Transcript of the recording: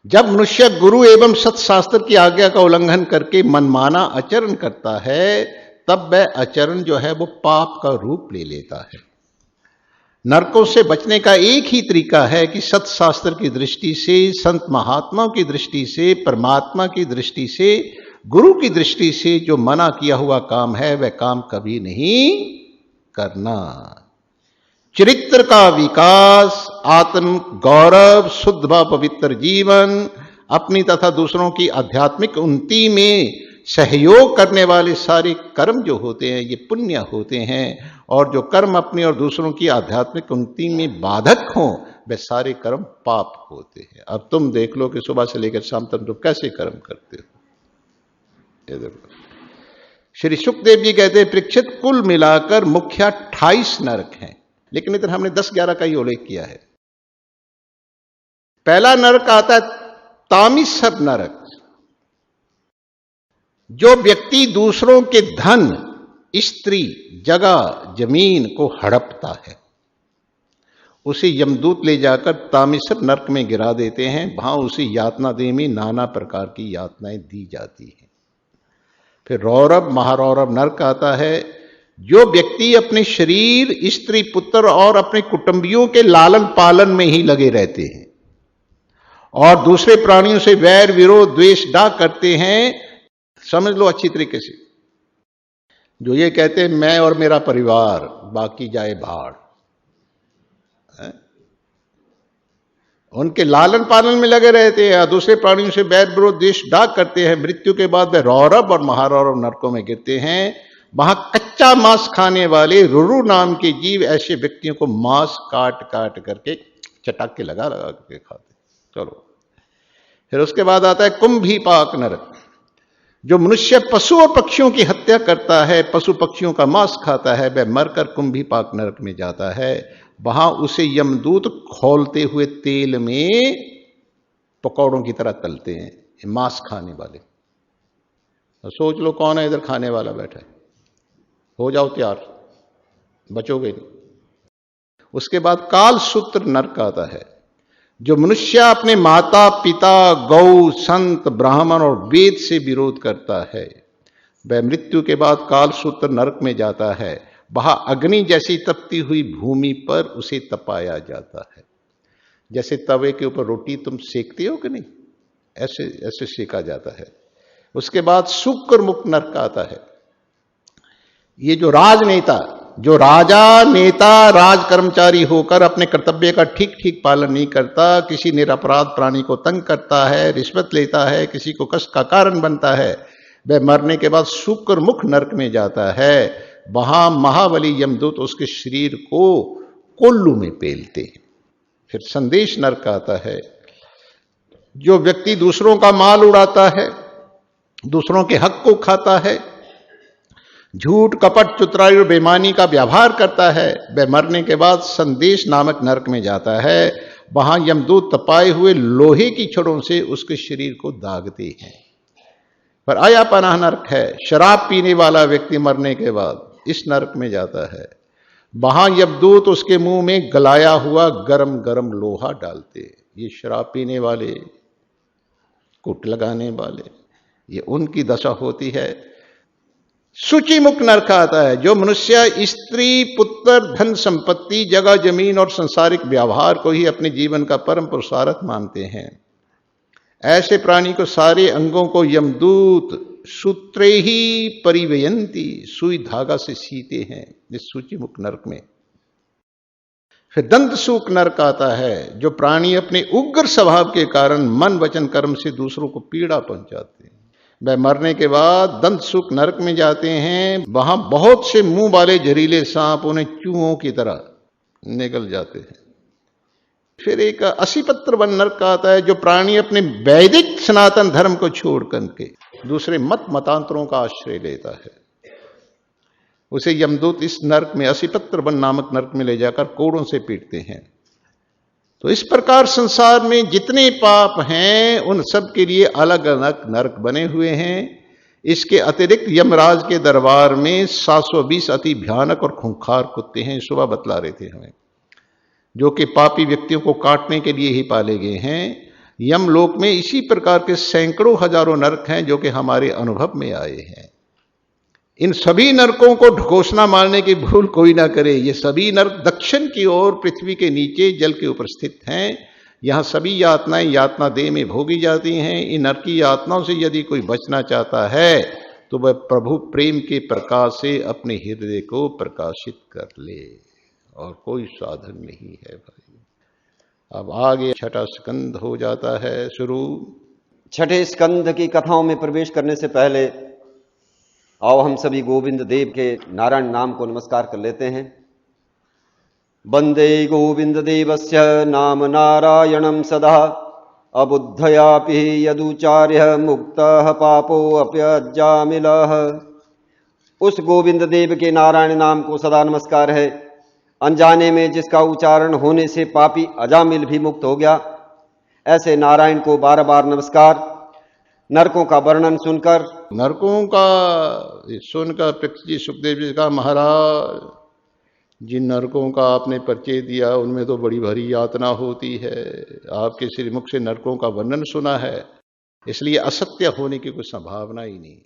जब मनुष्य गुरु एवं सत्शास्त्र की आज्ञा का उल्लंघन करके मनमाना आचरण करता है, तब वह आचरण जो है वो पाप का रूप ले लेता है। नरकों से बचने का एक ही तरीका है कि सत्शास्त्र की दृष्टि से, संत महात्माओं की दृष्टि से, परमात्मा की दृष्टि से, गुरु की दृष्टि से जो मना किया हुआ काम है वह काम कभी नहीं करना। चरित्र का विकास, आत्म गौरव, शुद्ध व पवित्र जीवन, अपनी तथा दूसरों की आध्यात्मिक उन्नति में सहयोग करने वाले सारे कर्म जो होते हैं ये पुण्य होते हैं, और जो कर्म अपनी और दूसरों की आध्यात्मिक उन्नति में बाधक हों वे सारे कर्म पाप होते हैं। अब तुम देख लो कि सुबह से लेकर शाम तक तुम कैसे कर्म करते हो। ये देखो, श्री सुखदेव जी कहते हैं परीक्षित कुल मिलाकर मुख्य 28 नरक हैं, लेकिन इधर हमने 10-11 का ही उल्लेख किया है। पहला नरक आता है तामिसर नरक। जो व्यक्ति दूसरों के धन, स्त्री, जगह, जमीन को हड़पता है उसे यमदूत ले जाकर तामिसर नरक में गिरा देते हैं। वहां उसे यातना देह में नाना प्रकार की यातनाएं दी जाती हैं। फिर रौरव, महारौरव नरक आता है। जो व्यक्ति अपने शरीर, स्त्री, पुत्र और अपने कुटुंबियों के लालन पालन में ही लगे रहते हैं और दूसरे प्राणियों से वैर, विरोध, द्वेष, डाक करते हैं, समझ लो अच्छी तरीके से, जो ये कहते हैं मैं और मेरा परिवार, बाकी जाए भाड़, उनके लालन पालन में लगे रहते हैं, दूसरे प्राणियों से वैर, विरोध, द्वेष, डाक करते हैं, मृत्यु के बाद वे रौरव और महारौरव नरकों में गिरते हैं। वहां कच्चा मांस खाने वाले रुरु नाम के जीव ऐसे व्यक्तियों को मांस काट काट करके चटाक के लगा लगा करके खाते। चलो, फिर उसके बाद आता है कुंभीपाक नरक। जो मनुष्य पशु और पक्षियों की हत्या करता है, पशु पक्षियों का मांस खाता है, वह मरकर कुंभीपाक नरक में जाता है। वहां उसे यमदूत खौलते हुए तेल में पकौड़ों की तरह तलते हैं, मांस खाने वाले। तो सोच लो कौन है इधर खाने वाला बैठा है, हो जाओ तैयार, बचोगे नहीं। उसके बाद कालसूत्र नरक आता है। जो मनुष्य अपने माता पिता, गौ, संत, ब्राह्मण और वेद से विरोध करता है वह मृत्यु के बाद कालसूत्र नरक में जाता है। वहां अग्नि जैसी तपती हुई भूमि पर उसे तपाया जाता है। जैसे तवे के ऊपर रोटी तुम सेकते हो कि नहीं, ऐसे ऐसे सेका जाता है। उसके बाद शुक्र मुख नरक आता है। ये जो राजनेता, जो राजा, नेता, राज कर्मचारी होकर अपने कर्तव्य का ठीक ठीक पालन नहीं करता, किसी निरपराध प्राणी को तंग करता है, रिश्वत लेता है, किसी को कष्ट का कारण बनता है, वह मरने के बाद शुक्र मुख नरक में जाता है। वहां महाबली यमदूत उसके शरीर को कोल्लू में पेलते हैं। फिर संदेश नरक आता है। जो व्यक्ति दूसरों का माल उड़ाता है, दूसरों के हक को खाता है, झूठ, कपट, चतुराई और बेईमानी का व्यवहार करता है, वह मरने के बाद संदेश नामक नरक में जाता है। वहां यमदूत तपाए हुए लोहे की छड़ों से उसके शरीर को दागते हैं। पर आया पनाह नरक है। शराब पीने वाला व्यक्ति मरने के बाद इस नरक में जाता है। वहां यमदूत उसके मुंह में गलाया हुआ गरम गरम लोहा डालते। ये शराब पीने वाले, कुट लगाने वाले, ये उनकी दशा होती है। सूची मुक्त नरक आता है। जो मनुष्य स्त्री, पुत्र, धन संपत्ति, जगह जमीन और संसारिक व्यवहार को ही अपने जीवन का परम पुरुषार्थ मानते हैं, ऐसे प्राणी को सारे अंगों को यमदूत सूत्रे ही परिवयंती, सुई धागा से सीते हैं इस सूची मुक्त नरक में। फिर दंत सूक नरक आता है। जो प्राणी अपने उग्र स्वभाव के कारण मन वचन कर्म से दूसरों को पीड़ा पहुंचाते हैं, वह मरने के बाद दंत सूक नरक में जाते हैं। वहां बहुत से मुंह वाले जहरीले सांप उन्हें चूहों की तरह निगल जाते हैं। फिर एक असीपत्र वन नरक आता है। जो प्राणी अपने वैदिक सनातन धर्म को छोड़ करके दूसरे मत मतांतरों का आश्रय लेता है, उसे यमदूत इस नरक में, असीपत्र वन नामक नरक में ले जाकर कोड़ों से पीटते हैं। तो इस प्रकार संसार में जितने पाप हैं उन सब के लिए अलग अलग नरक बने हुए हैं। इसके अतिरिक्त यमराज के दरबार में 720 अति भयानक और खूंखार कुत्ते हैं। सुबह बतला रहे थे हमें, जो कि पापी व्यक्तियों को काटने के लिए ही पाले गए हैं। यमलोक में इसी प्रकार के सैकड़ों हजारों नरक हैं जो कि हमारे अनुभव में आए हैं। इन सभी नरकों को ढकोसना मारने की भूल कोई ना करे। ये सभी नरक दक्षिण की ओर पृथ्वी के नीचे जल के ऊपर स्थित हैं। यहां सभी यातनाएं यातना देह में भोगी जाती हैं। इन नरक की यातनाओं से यदि कोई बचना चाहता है तो वह प्रभु प्रेम के प्रकाश से अपने हृदय को प्रकाशित कर ले, और कोई साधन नहीं है भाई। अब आगे छठा स्कंद हो जाता है शुरू। छठे स्कंद की कथाओं में प्रवेश करने से पहले आओ हम सभी गोविंद देव के नारायण नाम को नमस्कार कर लेते हैं। वंदे गोविंद देवस्य नाम नारायणं सदा, अबुद्धयापि यदुचार्य मुक्तः पापो अप्यजामिलः। उस गोविंद देव के नारायण नाम को सदा नमस्कार है, अनजाने में जिसका उच्चारण होने से पापी अजामिल भी मुक्त हो गया। ऐसे नारायण को बार बार नमस्कार। नरकों का वर्णन सुनकर पृथ्वी जी सुखदेव जी का, महाराज जिन नरकों का आपने परिचय दिया उनमें तो बड़ी भारी यातना होती है। आपके श्रीमुख से नरकों का वर्णन सुना है, इसलिए असत्य होने की कोई संभावना ही नहीं।